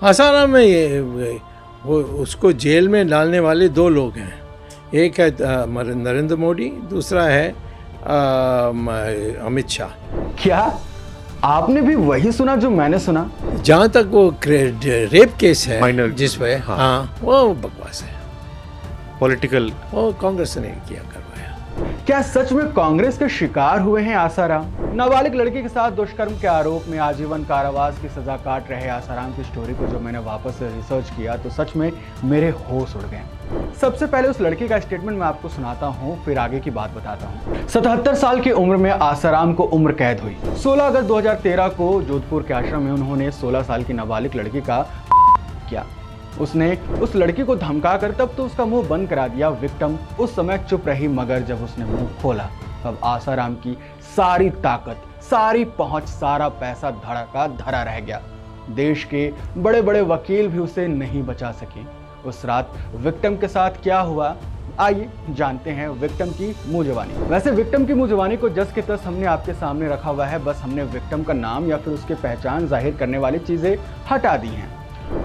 आसाराम में वो उसको जेल में डालने वाले दो लोग हैं, एक है नरेंद्र मोदी, दूसरा है अमित शाह। क्या आपने भी वही सुना जो मैंने सुना? जहाँ तक वो रेप केस है Minor, जिस पे हाँ वो बकवास है, पॉलिटिकल, वो कांग्रेस ने किया करवाया। क्या सच में कांग्रेस के शिकार हुए हैं आसाराम? नाबालिग लड़की के साथ दुष्कर्म के आरोप में आजीवन कारावास की सजा काट रहे आसाराम की स्टोरी को जब मैंने वापस से रिसर्च किया तो सच में मेरे होश उड़ गए। सबसे पहले उस लड़की का स्टेटमेंट मैं आपको सुनाता हूँ, फिर आगे की बात बताता हूँ। 77 साल की उम्र में आसाराम को उम्र कैद हुई। 16 अगस्त 2013 को जोधपुर के आश्रम में उन्होंने 16 साल की नाबालिग लड़की का किया। उसने उस लड़की को धमकाकर तब तो उसका मुंह बंद करा दिया। विक्टिम उस समय चुप रही, मगर जब उसने मुंह खोला तब आसाराम की सारी ताकत, सारी पहुंच, सारा पैसा धड़ा का धड़ा रह गया। देश के बड़े बड़े वकील भी उसे नहीं बचा सके। उस रात विक्टिम के साथ क्या हुआ, आइए जानते हैं विक्टिम की मुंह जबानी। वैसे विक्टिम की मुंह जबानी को जस के तस हमने आपके सामने रखा हुआ है, बस हमने विक्टिम का नाम या फिर उसके पहचान जाहिर करने वाली चीजें हटा दी हैं।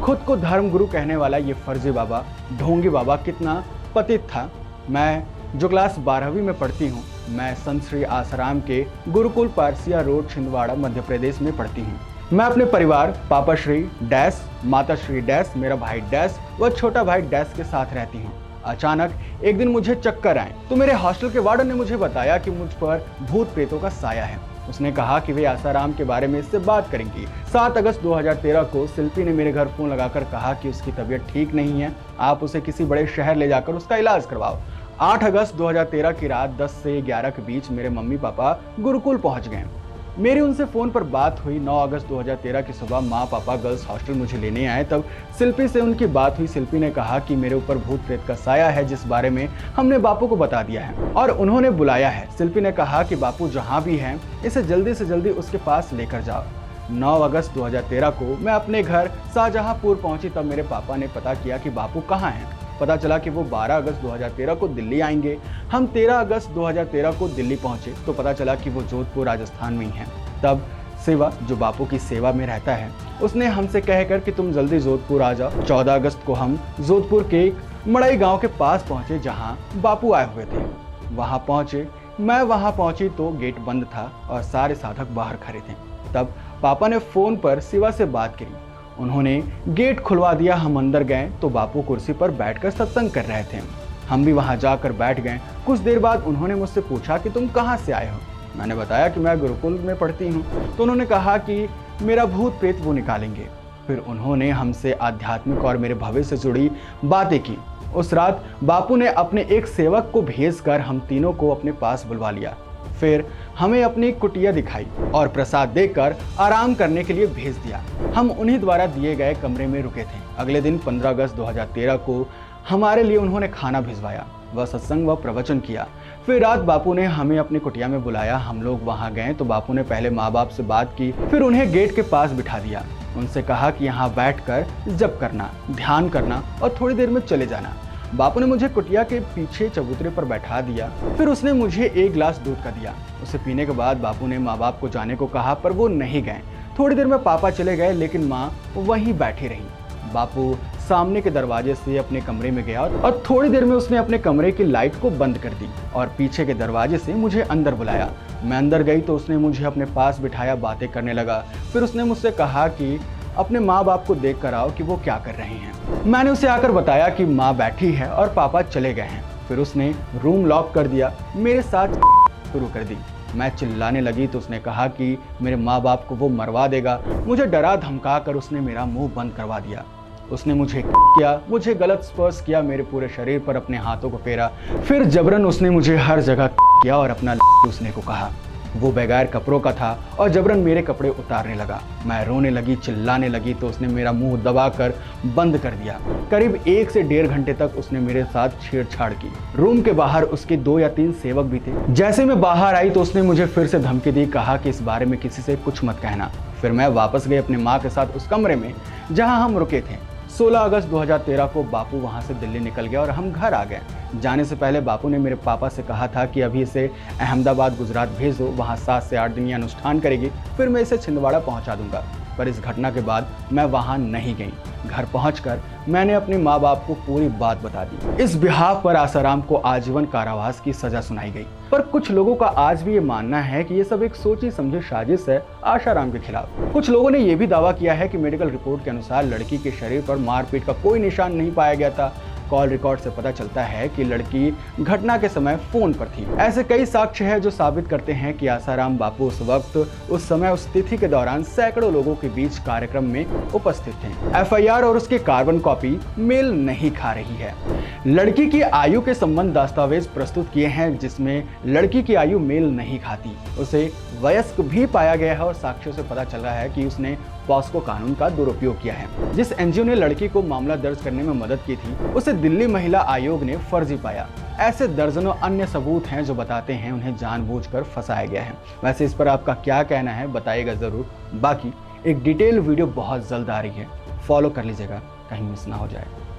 खुद को धर्मगुरु कहने वाला ये फर्जी बाबा, ढोंगी बाबा कितना पतित था। मैं जो क्लास 12वीं में पढ़ती हूँ, मैं संत श्री आसाराम के गुरुकुल पारसिया रोड छिंदवाड़ा मध्य प्रदेश में पढ़ती हूँ। मैं अपने परिवार पापा श्री डैश, माता श्री डैश, मेरा भाई डैश व छोटा भाई डैश के साथ रहती हूँ। अचानक एक दिन मुझे चक्कर आए तो मेरे हॉस्टल के वार्डन ने मुझे बताया कि मुझ पर भूत प्रेतों का साया है। उसने कहा कि वे आसाराम के बारे में इससे बात करेंगी। 7 अगस्त 2013 को शिल्पी ने मेरे घर फोन लगाकर कहा कि उसकी तबीयत ठीक नहीं है, आप उसे किसी बड़े शहर ले जाकर उसका इलाज करवाओ। 8 अगस्त 2013 की रात 10 से 11 के बीच मेरे मम्मी पापा गुरुकुल पहुंच गए। मेरी उनसे फ़ोन पर बात हुई। 9 अगस्त 2013 की सुबह माँ पापा गर्ल्स हॉस्टल मुझे लेने आए, तब शिल्पी से उनकी बात हुई। शिल्पी ने कहा कि मेरे ऊपर भूत प्रेत का साया है, जिस बारे में हमने बापू को बता दिया है और उन्होंने बुलाया है। शिल्पी ने कहा कि बापू जहाँ भी हैं, इसे जल्दी से जल्दी उसके पास लेकर जाओ। 9 अगस्त 2013 को मैं अपने घर शाहजहांपुर पहुंची, तब मेरे पापा ने पता किया कि बापू कहाँ हैं। पता चला कि वो 12 अगस्त 2013 को दिल्ली आएंगे। हम 13 अगस्त 2013 को दिल्ली पहुंचे तो पता चला कि वो जोधपुर राजस्थान में ही हैं। तब शिवा, जो बापू की सेवा में रहता है, उसने हमसे कहकर कि तुम जल्दी जोधपुर आ जाओ। 14 अगस्त को हम जोधपुर के एक मड़ई गांव के पास पहुंचे जहां बापू आए हुए थे। वहां पहुंचे, मैं वहां पहुंची तो गेट बंद था और सारे साधक बाहर खड़े थे। तब पापा ने फोन पर शिवा से बात करी, उन्होंने गेट खुलवा दिया। हम अंदर गए तो बापू कुर्सी पर बैठकर सत्संग कर रहे थे। हम भी वहां जाकर बैठ गए। कुछ देर बाद उन्होंने मुझसे पूछा कि तुम कहां से आए हो। मैंने बताया कि मैं गुरुकुल में पढ़ती हूँ। तो उन्होंने कहा कि मेरा भूत प्रेत वो निकालेंगे। फिर उन्होंने हमसे आध्यात्मिक और मेरे भविष्य से जुड़ी बातें की। उस रात बापू ने अपने एक सेवक को भेजकर हम तीनों को अपने पास बुलवा लिया। फिर हमें अपनी कुटिया दिखाई और प्रसाद देकर आराम करने के लिए भेज दिया। हम उन्हीं द्वारा दिए गए कमरे में रुके थे। अगले दिन 15 अगस्त 2013 को हमारे लिए उन्होंने खाना भिजवाया व सत्संग व प्रवचन किया। फिर रात बापू ने हमें अपनी कुटिया में बुलाया। हम लोग वहां गए तो बापू ने पहले माँ बाप से बात की, फिर उन्हें गेट के पास बिठा दिया। उनसे कहा कि यहाँ बैठकर जप करना, ध्यान करना और थोड़ी देर में चले जाना। बापू ने मुझे कुटिया के पीछे चबूतरे पर बैठा दिया। फिर उसने मुझे एक गिलास दूध का दिया। उसे पीने के बाद बापू ने माँ बाप को जाने को कहा, पर वो नहीं गए। थोड़ी देर में पापा चले गए, लेकिन माँ वहीं बैठी रही। बापू सामने के दरवाजे से अपने कमरे में गया और थोड़ी देर में उसने अपने कमरे की लाइट को बंद कर दी और पीछे के दरवाजे से मुझे अंदर बुलाया। मैं अंदर गई तो उसने मुझे अपने पास बिठाया, बातें करने लगा। फिर उसने मुझसे कहा कि अपने माँ बाप को देख कर आओ कि वो क्या कर रहे हैं। मैंने उसे आकर बताया कि माँ बैठी है और पापा चले गए हैं। फिर उसने रूम लॉक कर दिया, मेरे साथ शुरू कर दी। मैं चिल्लाने लगी तो उसने कहा कि मेरे माँ बाप को वो मरवा देगा। मुझे डरा धमका कर उसने मेरा मुंह बंद करवा दिया। उसने मुझे किया, मुझे गलत स्पर्श किया, मेरे पूरे शरीर पर अपने हाथों को फेरा। फिर जबरन उसने मुझे हर जगह किया और अपना चूसने को कहा। वो बगैर कपड़ों का था और जबरन मेरे कपड़े उतारने लगा। मैं रोने लगी, चिल्लाने लगी तो उसने मेरा मुंह दबाकर बंद कर दिया। करीब 1 से 1.5 घंटे तक उसने मेरे साथ छेड़छाड़ की। रूम के बाहर उसके 2 या 3 सेवक भी थे। जैसे मैं बाहर आई तो उसने मुझे फिर से धमकी दी, कहा कि इस बारे में किसी से कुछ मत कहना। फिर मैं वापस गई अपनी माँ के साथ उस कमरे में जहाँ हम रुके थे। 16 अगस्त 2013 को बापू वहाँ से दिल्ली निकल गया और हम घर आ गए। जाने से पहले बापू ने मेरे पापा से कहा था कि अभी इसे अहमदाबाद गुजरात भेज दो, वहाँ 7 से 8 दिन ये अनुष्ठान करेगी, फिर मैं इसे छिंदवाड़ा पहुँचा दूंगा। पर इस घटना के बाद मैं वहां नहीं गई। घर पहुंचकर मैंने अपने माँ बाप को पूरी बात बता दी। इस बिहाफ पर आसाराम को आजीवन कारावास की सजा सुनाई गई। पर कुछ लोगों का आज भी ये मानना है कि ये सब एक सोची समझी साजिश है आसाराम के खिलाफ। कुछ लोगों ने यह भी दावा किया है कि मेडिकल रिपोर्ट के अनुसार लड़की के शरीर पर मारपीट का कोई निशान नहीं पाया गया था। कॉल रिकॉर्ड से पता चलता है कि लड़की घटना के समय फोन पर थी। ऐसे कई साक्ष्य हैं जो साबित करते हैं कि आसाराम बापू उस समय उस तिथि के दौरान सैकड़ों लोगों के बीच कार्यक्रम में उपस्थित थे। एफआईआर और उसके कार्बन कॉपी मेल नहीं खा रही है। लड़की की आयु के संबंध दस्तावेज प्रस्तुत किए हैं जिसमें लड़की की आयु मेल नहीं खाती। उसे वयस्क भी पाया गया है और साक्ष्यों से पता चला है कि उसने पॉस्को कानून का दुरुपयोग किया है। जिस एनजीओ ने लड़की को मामला दर्ज करने में मदद की थी उसे दिल्ली महिला आयोग ने फर्जी पाया। ऐसे दर्जनों अन्य सबूत हैं जो बताते हैं उन्हें जानबूझकर फंसाया गया है। वैसे इस पर आपका क्या कहना है बताइएगा जरूर। बाकी एक डिटेल वीडियो बहुत जल्द आ रही है, फॉलो कर लीजिएगा कहीं मिस ना हो जाए।